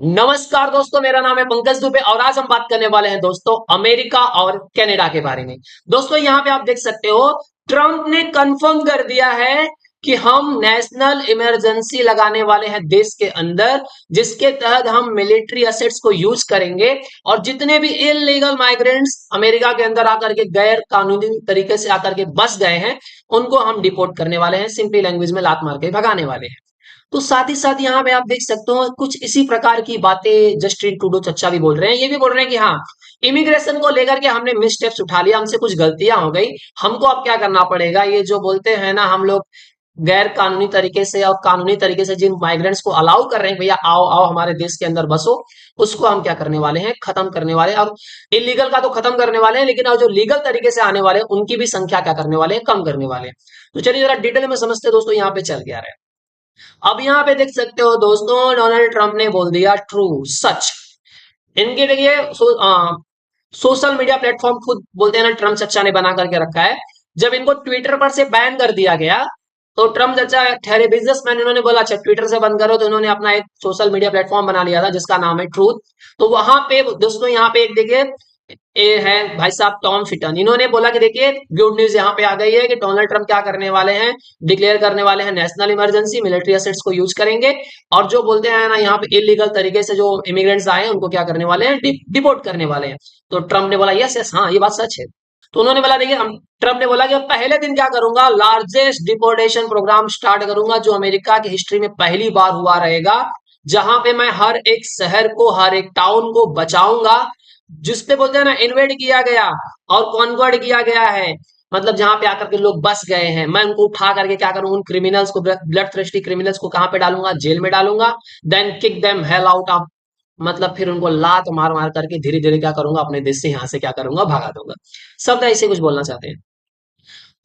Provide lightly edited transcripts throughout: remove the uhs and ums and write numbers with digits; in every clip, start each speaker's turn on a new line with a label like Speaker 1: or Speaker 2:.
Speaker 1: नमस्कार दोस्तों, मेरा नाम है पंकज दुबे और आज हम बात करने वाले हैं दोस्तों अमेरिका और कनाडा के बारे में। दोस्तों यहाँ पे आप देख सकते हो, ट्रंप ने कंफर्म कर दिया है कि हम नेशनल इमरजेंसी लगाने वाले हैं देश के अंदर, जिसके तहत हम मिलिट्री असेट्स को यूज करेंगे और जितने भी इलीगल माइग्रेंट्स अमेरिका के अंदर आकर के गैर कानूनी तरीके से आकर के बस गए हैं, उनको हम डिपोर्ट करने वाले हैं। सिंपली लैंग्वेज में लात मार के भगाने वाले हैं। तो साथ ही साथ यहाँ पे आप देख सकते हो कुछ इसी प्रकार की बातें जस्टिन ट्रूडो चचा भी बोल रहे हैं। ये भी बोल रहे हैं कि हाँ, इमिग्रेशन को लेकर के हमने मिस स्टेप्स उठा लिया, हमसे कुछ गलतियां हो गई, हमको अब क्या करना पड़ेगा। ये जो बोलते हैं ना, हम लोग गैर कानूनी तरीके से और कानूनी तरीके से जिन माइग्रेंट्स को अलाउ कर रहे हैं, भैया आओ आओ हमारे देश के अंदर बसो, उसको हम क्या करने वाले हैं, खत्म करने वाले हैं। अब इलीगल का तो खत्म करने वाले हैं, लेकिन अब जो लीगल तरीके से आने वाले हैं उनकी भी संख्या क्या करने वाले हैं, कम करने वाले हैं। तो चलिए जरा डिटेल में समझते हैं दोस्तों, यहाँ पे चल गया रहा है। अब यहाँ पे देख सकते हो दोस्तों, डोनाल्ड ट्रंप ने बोल दिया ट्रू सच। इनके देखिए सोशल मीडिया प्लेटफॉर्म खुद बोलते हैं ना, ट्रंप चचा ने बना करके रखा है। जब इनको ट्विटर पर से बैन कर दिया गया, तो ट्रंप चचा ठहरे बिजनेसमैन, इन्होंने बोला अच्छा ट्विटर से बंद करो, तो इन्होंने अपना एक सोशल मीडिया प्लेटफॉर्म बना लिया था जिसका नाम है ट्रूथ। तो वहां पे दोस्तों, यहाँ पे एक देखिए, ये है भाई साहब टॉम फिटन, इन्होंने बोला कि देखिए गुड न्यूज यहाँ पे आ गई है कि डोनाल्ड ट्रंप क्या करने वाले हैं, डिक्लेयर करने वाले हैं नेशनल इमरजेंसी, मिलिट्री असेट्स को यूज करेंगे और जो बोलते हैं ना यहाँ पे इलीगल तरीके से जो इमिग्रेंट्स आए हैं उनको क्या करने वाले हैं, डिपोर्ट करने वाले हैं। तो ट्रंप ने बोला यस यस, हाँ ये बात सच है। तो उन्होंने बोला देखिए, हम ट्रंप ने बोला कि पहले दिन क्या करूंगा, लार्जेस्ट डिपोर्टेशन प्रोग्राम स्टार्ट करूंगा जो अमेरिका की हिस्ट्री में पहली बार हुआ रहेगा, जहां पे मैं हर एक शहर को, हर एक टाउन को बचाऊंगा जिसपे बोलते हैं ना इन्वेड किया गया और कॉन्वर्ट किया गया है। मतलब जहां पे आकर के लोग बस गए हैं, मैं उनको उठा करके क्या करूंगा, उन क्रिमिनल्स को, ब्लड थ्रस्टी क्रिमिनल्स को कहां पे डालूंगा, जेल में डालूंगा। Then kick them hell out of, मतलब फिर उनको लात मार मार करके धीरे धीरे क्या करूंगा, अपने देश से यहाँ से क्या करूंगा, भगा दूंगा। सब ऐसे कुछ बोलना चाहते हैं।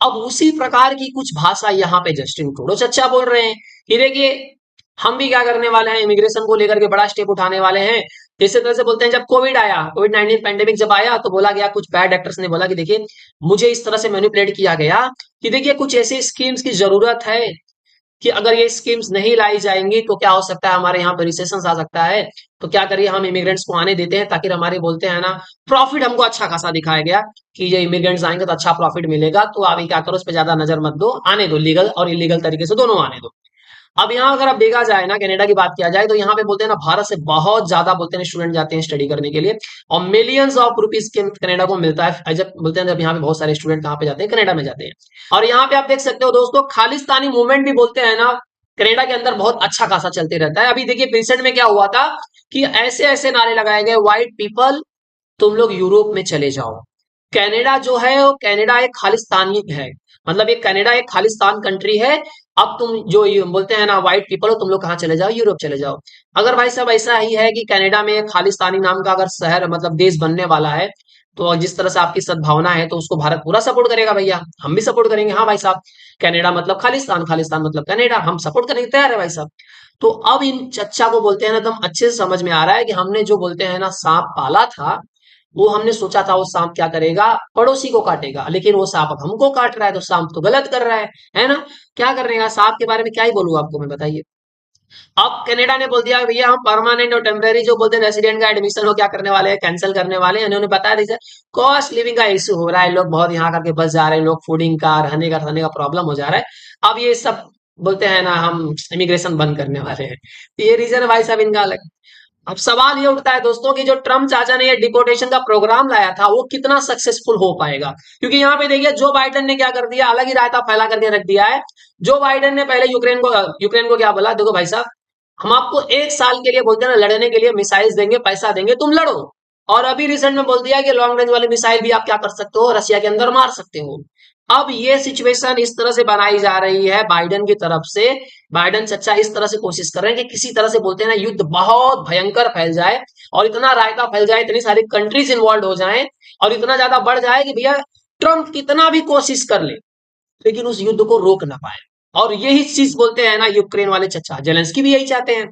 Speaker 1: अब उसी प्रकार की कुछ भाषा यहाँ पे जस्टिन ट्रूडो चचा बोल रहे हैं कि देखिए हम भी क्या करने वाले हैं, इमिग्रेशन को लेकर के बड़ा स्टेप उठाने वाले हैं। इसी तरह से बोलते हैं, जब कोविड आया, कोविड 19 पैंडेमिक जब आया, तो बोला गया, कुछ बैड एक्टर्स ने बोला कि देखिए मुझे इस तरह से मैनिपुलेट किया गया कि देखिए कुछ ऐसी स्कीम्स की जरूरत है कि अगर ये स्कीम्स नहीं लाई जाएंगी तो क्या हो सकता है, हमारे यहाँ पे रिसेशन आ सकता है। तो क्या करिए, हम इमिग्रेंट्स को आने देते हैं ताकि हमारे बोलते हैं ना प्रॉफिट हमको अच्छा खासा दिखाया गया कि ये इमिग्रेंट्स आएंगे तो अच्छा प्रॉफिट मिलेगा, तो आप ये क्या करो, उस पर ज्यादा नजर मत दो, आने दो, लीगल और इलीगल तरीके से दोनों आने दो। अब यहाँ अगर आप देखा जाए ना, कनाडा की बात किया जाए, तो यहाँ पे बोलते हैं ना भारत से बहुत ज्यादा बोलते हैं स्टूडेंट जाते हैं स्टडी करने के लिए और मिलियंस ऑफ रुपीज के कनाडा को मिलता है। जब बोलते हैं, जब यहाँ पे बहुत सारे स्टूडेंट कहाँ पे जाते हैं, कनाडा में जाते हैं। और यहाँ पे आप देख सकते हो दोस्तों, खालिस्तानी मूवमेंट भी बोलते हैं ना कनाडा के अंदर बहुत अच्छा खासा चलते रहता है। अभी देखिए रिसेंट में क्या हुआ था कि ऐसे ऐसे नारे लगाए गए, व्हाइट पीपल तुम लोग यूरोप में चले जाओ। कनाडा जो है वो, कनाडा एक खालिस्तानी है, मतलब ये कनाडा एक खालिस्तान कंट्री है। अब तुम जो ये बोलते हैं ना व्हाइट पीपल हो, तुम लोग कहाँ चले जाओ, यूरोप चले जाओ। अगर भाई साहब ऐसा ही है कि कनाडा में खालिस्तानी नाम का अगर शहर मतलब देश बनने वाला है, तो जिस तरह से आपकी सद्भावना है तो उसको भारत पूरा सपोर्ट करेगा भैया, हम भी सपोर्ट करेंगे। हाँ भाई साहब, कनाडा मतलब खालिस्तान, खालिस्तान मतलब कनाडा, हम सपोर्ट करने के तैयार है भाई साहब। तो अब इन चच्चा को बोलते हैं ना, एकदम अच्छे से समझ में आ रहा है कि हमने जो बोलते हैं ना सांप पाला था, वो हमने सोचा था वो सांप क्या करेगा, पड़ोसी को काटेगा, लेकिन वो सांप अब हमको काट रहा है, तो सांप तो गलत कर रहा है ना। क्या करेगा, सांप के बारे में क्या ही बोलूं आपको मैं, बताइए। अब कनाडा ने बोल दिया भैया हम परमानेंट और टेम्परेरी जो बोलते हैं रेसिडेंट का एडमिशन हो क्या करने वाले हैं, कैंसिल करने वाले हैं। इन्होंने बताया दीजिए कॉस्ट लिविंग का इश्यू हो रहा है, लोग बहुत यहाँ करके बस जा रहे हैं, लोग फूडिंग का, रहने का प्रॉब्लम हो जा रहा है। अब ये सब बोलते हैं ना हम इमिग्रेशन बंद करने वाले हैं, तो ये रीजन है भाई साहब इनका अलग। अब सवाल ये उठता है दोस्तों कि जो ट्रम्प चाचा ने ये डिपोर्टेशन का प्रोग्राम लाया था वो कितना सक्सेसफुल हो पाएगा, क्योंकि यहाँ पे देखिए जो बाइडेन ने क्या कर दिया, अलग ही रायता फैला करके रख दिया है। जो बाइडेन ने पहले यूक्रेन को क्या बोला, देखो भाई साहब हम आपको 1 साल के लिए बोलते हैं ना लड़ने के लिए मिसाइल्स देंगे, पैसा देंगे, तुम लड़ो। और अभी रिसेंट में बोल दिया कि लॉन्ग रेंज वाली मिसाइल भी आप क्या कर सकते हो, रसिया के अंदर मार सकते हो। अब ये सिचुएशन इस तरह से बनाई जा रही है बाइडेन की तरफ से, बाइडेन चचा इस तरह से कोशिश कर रहे हैं कि किसी तरह से बोलते हैं ना युद्ध बहुत भयंकर फैल जाए और इतना रायता फैल जाए, इतनी सारी कंट्रीज इन्वॉल्व हो जाएं और इतना ज्यादा बढ़ जाए कि भैया ट्रंप कितना भी कोशिश कर ले लेकिन उस युद्ध को रोक ना पाए। और यही चीज बोलते हैं ना यूक्रेन वाले चचा, जेलेंस्की भी यही चाहते हैं।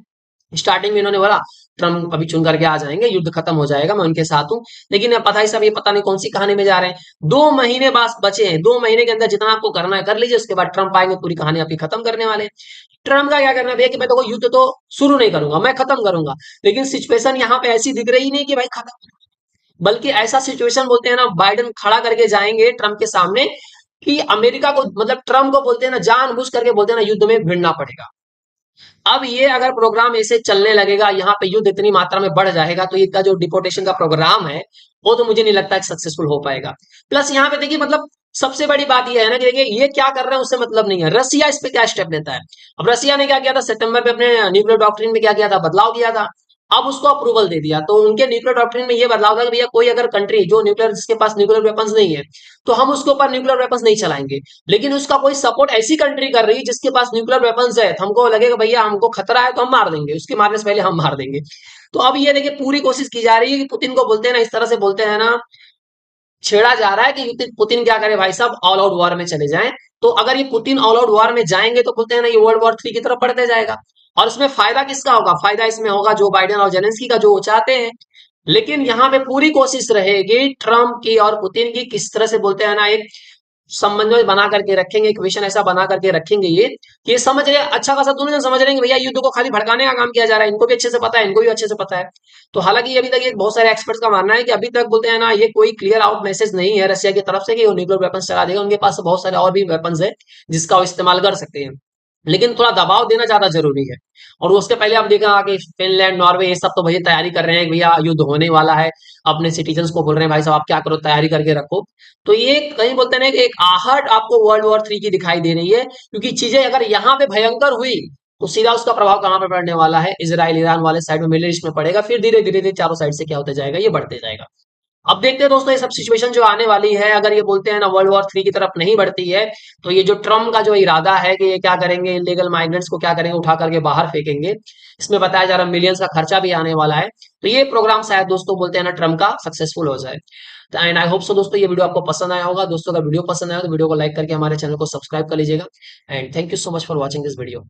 Speaker 1: स्टार्टिंग में इन्होंने बोला ट्रम्प अभी चुन करके आ जाएंगे, युद्ध खत्म हो जाएगा, मैं उनके साथ हूं। लेकिन अब पता ही सब, ये पता नहीं कौन सी कहानी में जा रहे हैं। 2 महीने बस बचे हैं, 2 महीने के अंदर जितना आपको करना है कर लीजिए, उसके बाद ट्रम्प आएंगे, पूरी कहानी आपकी खत्म करने वाले हैं। ट्रम्प का क्या करना भैया कि मैं देखो युद्ध तो शुरू नहीं करूंगा, मैं खत्म करूंगा। लेकिन सिचुएशन यहाँ पे ऐसी दिख रही नहीं कि भाई खत्म, बल्कि ऐसा सिचुएशन बोलते हैं ना, बाइडेन खड़ा करके जाएंगे ट्रम्प के सामने कि अमेरिका को, मतलब ट्रम्प को बोलते हैं ना, जानबूझ करके बोलते हैं ना, युद्ध में भिड़ना पड़ेगा। अब ये अगर प्रोग्राम ऐसे चलने लगेगा, यहाँ पे युद्ध इतनी मात्रा में बढ़ जाएगा, तो इसका जो डिपोटेशन का प्रोग्राम है वो तो मुझे नहीं लगता कि सक्सेसफुल हो पाएगा। प्लस यहाँ पे देखिए, मतलब सबसे बड़ी बात ये है ना कि देखिए ये क्या कर रहे हैं उससे मतलब नहीं है, रसिया इस पे क्या स्टेप लेता है। अब रसिया ने क्या किया था, सितंबर पे अपने न्यूक्लियर डॉक्ट्रिन में क्या किया था, बदलाव किया था। अब उसको अप्रूवल दे दिया, तो उनके न्यूक्लियर डॉक्ट्रिन में ये बदलाव था कि भैया कोई अगर कंट्री जो न्यूक्लियर, जिसके पास न्यूक्लियर वेपन्स नहीं है, तो हम उसके ऊपर न्यूक्लियर वेपन्स नहीं चलाएंगे। लेकिन उसका कोई सपोर्ट ऐसी कंट्री कर रही है जिसके पास न्यूक्लियर वेपन्स है, तो हमको लगेगा भैया हमको खतरा है तो हम मार देंगे, उसके मारने से पहले हम मार देंगे। तो अब ये देखिए पूरी कोशिश की जा रही है कि पुतिन को बोलते हैं ना, इस तरह से बोलते हैं ना, छेड़ा जा रहा है कि पुतिन क्या करे भाई साहब, ऑल आउट वॉर में चले जाएं। तो अगर ये पुतिन ऑल आउट वॉर में जाएंगे तो बोलते हैं ना, ये वर्ल्ड वॉर 3 की तरफ बढ़ते जाएगा। और इसमें फायदा किसका होगा, फायदा इसमें होगा जो बाइडेन और जेलेंस्की का, जो वो चाहते हैं। लेकिन यहाँ पे पूरी कोशिश रहेगी ट्रम्प की और पुतिन की, किस तरह से बोलते हैं ना, एक समन्वय बना करके रखेंगे, एक विजन ऐसा बना करके रखेंगे ये, कि ये समझ रहे हैं, अच्छा खासा दोनों जन समझ रहे हैं कि भैया युद्ध को खाली भड़काने का काम किया जा रहा है, इनको भी अच्छे से पता है, इनको भी अच्छे से पता है। तो हालांकि अभी तक ये बहुत सारे एक्सपर्ट्स का मानना है कि अभी तक बोलते हैं ना, ये कोई क्लियर आउट मैसेज नहीं है रशिया की तरफ से कि वो न्यूक्लियर वेपन्स चला देगा। उनके पास तो बहुत सारे और भी वेपन्स है जिसका वो इस्तेमाल कर सकते हैं, लेकिन थोड़ा दबाव देना ज्यादा जरूरी है। और उसके पहले आप देखा कि फिनलैंड, नॉर्वे, ये सब तो भैया तैयारी कर रहे हैं कि भैया युद्ध होने वाला है, अपने सिटीजन्स को बोल रहे हैं भाई साहब आप क्या करो, तैयारी करके रखो। तो ये कहीं बोलते हैं ना कि एक आहट आपको वर्ल्ड वॉर 3 की दिखाई दे रही है, क्योंकि चीजें अगर यहाँ पे भयंकर हुई तो सीधा उसका प्रभाव कहाँ पे पड़ने वाला है, इजराइल ईरान वाले साइड में, मिडिल ईस्ट में पड़ेगा। फिर धीरे धीरे धीरे चारों साइड से क्या होता जाएगा, ये बढ़ते जाएगा। अब देखते हैं दोस्तों, ये सब सिचुएशन जो आने वाली है, अगर ये बोलते हैं ना वर्ल्ड वॉर 3 की तरफ नहीं बढ़ती है, तो ये जो ट्रम्प का जो इरादा है कि ये क्या करेंगे, इलीगल माइग्रेंट्स को क्या करेंगे, उठा करके बाहर फेंकेंगे। इसमें बताया जा रहा है मिलियंस का खर्चा भी आने वाला है। तो ये प्रोग्राम शायद दोस्तों बोलते हैं ना ट्रम्प का सक्सेसफुल हो जाए। एंड आई होप सो दोस्तों, ये वीडियो आपको पसंद आया होगा। दोस्तों अगर वीडियो पसंद आया तो वीडियो को लाइक करके हमारे चैनल को सब्सक्राइब कर लीजिएगा। And thank you so much for watching this video.